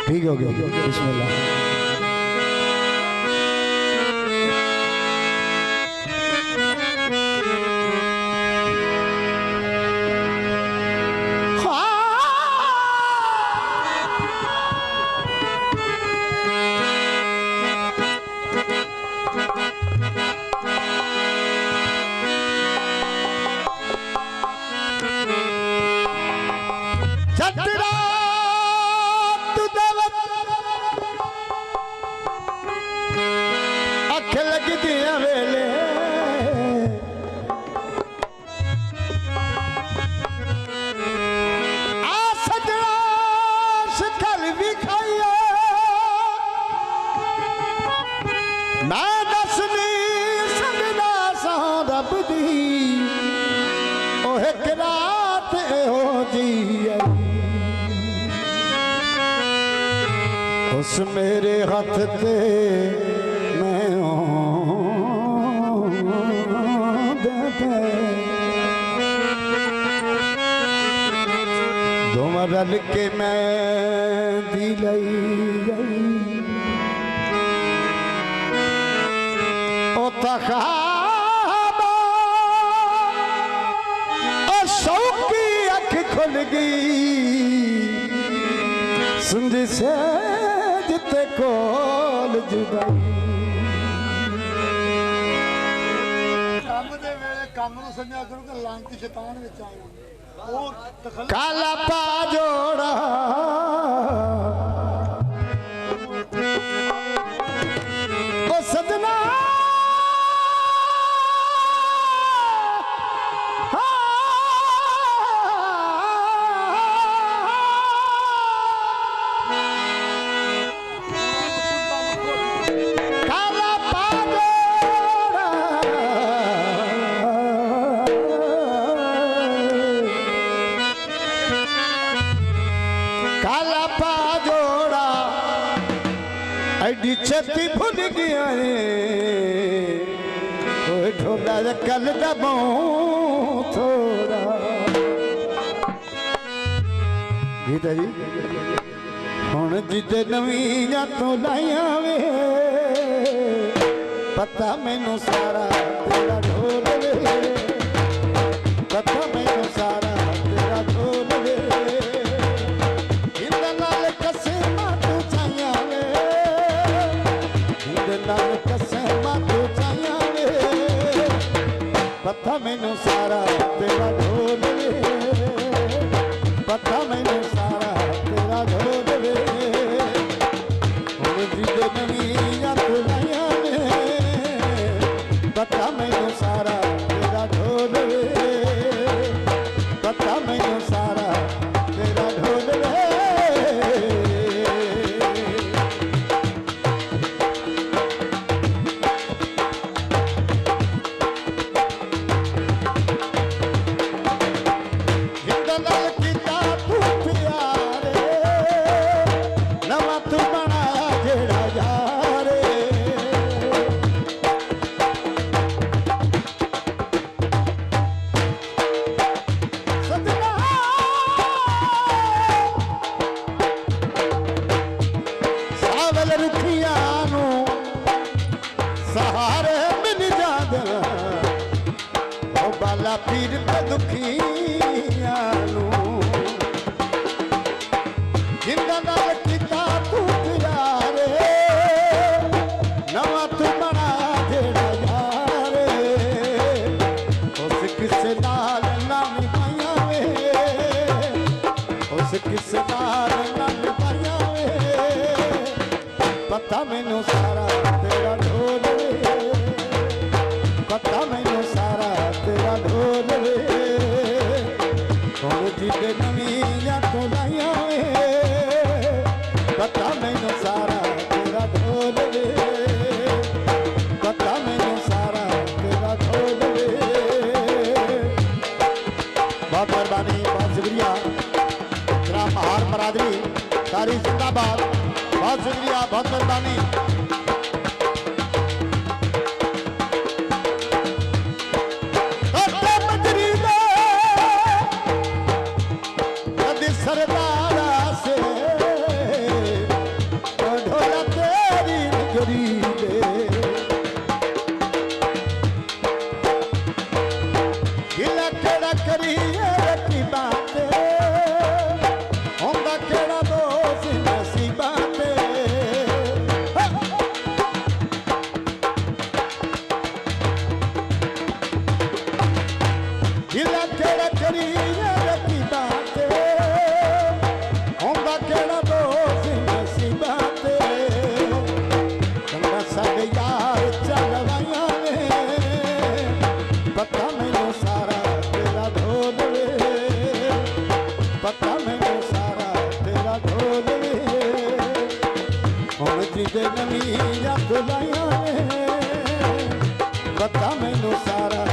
ठीक हो गया बिस्मिल्लाह। उस मेरे हाथ ते मैं दोवा रल के मैं दी लई गई ओ तखाबा ओ शौकी अख खुल गई सुंदी से जिते कोल जुदाई काम दे वेले काम नु समझा करो कि लांती शैतान विच आए ओ काला पा जोड़ा ओ सजना छती भूल गया ढोला कल दबो थोड़ा गीता जी हुण जिदे नवीं तो लाइया वे पता मैनू सारा तेरा ढोल वे पता मैनू सारा तेरा ढोल वे पता मैनू सारा तेरा ढोल वे पता मैनू सारा तेरा ढोल वे हुण जिदे नवीं तो लाइया वे पता मैनू सारा तेरा ढोल वे पता मैनू सारा तेरा ढोल वे सहारे मिल जादा ओ बाला पीर पे दुखिया जिंदा नाल किता तू प्यारे नवा तू बना जेड़ा यारे उस किसे नाल ना निभाया वे उस किसे नाल ना निभाया वे पता मैनू सारा तेरा ढोल पता मैनू सारा तेरा ढोल वे हुण जिदे नवीं तो लाइया वे पता मैनू सारा तेरा ढोल वे पता मैनू सारा तेरा ढोल वे बहुत मेहरबानी बहुत शुक्रिया जनाब महार बरादरी सारी जिंदाबाद बहुत शुक्रिया बहुत मेहरबानी सरदारा से केड़ा करिए रखी बाते होंदा केड़ा दोस्त नसीबा ते दिला केड़ा करिए रखी बाते होंदा केड़ा दोस्त नसीबा ते चंगा साडे यार चलवाइया ने पता मैनू सारा तेरा ढोल वे पता मैनू सारा तेरा ढोल वे हुण जिदे नवीं रख लाइया ने पता मैनू सारा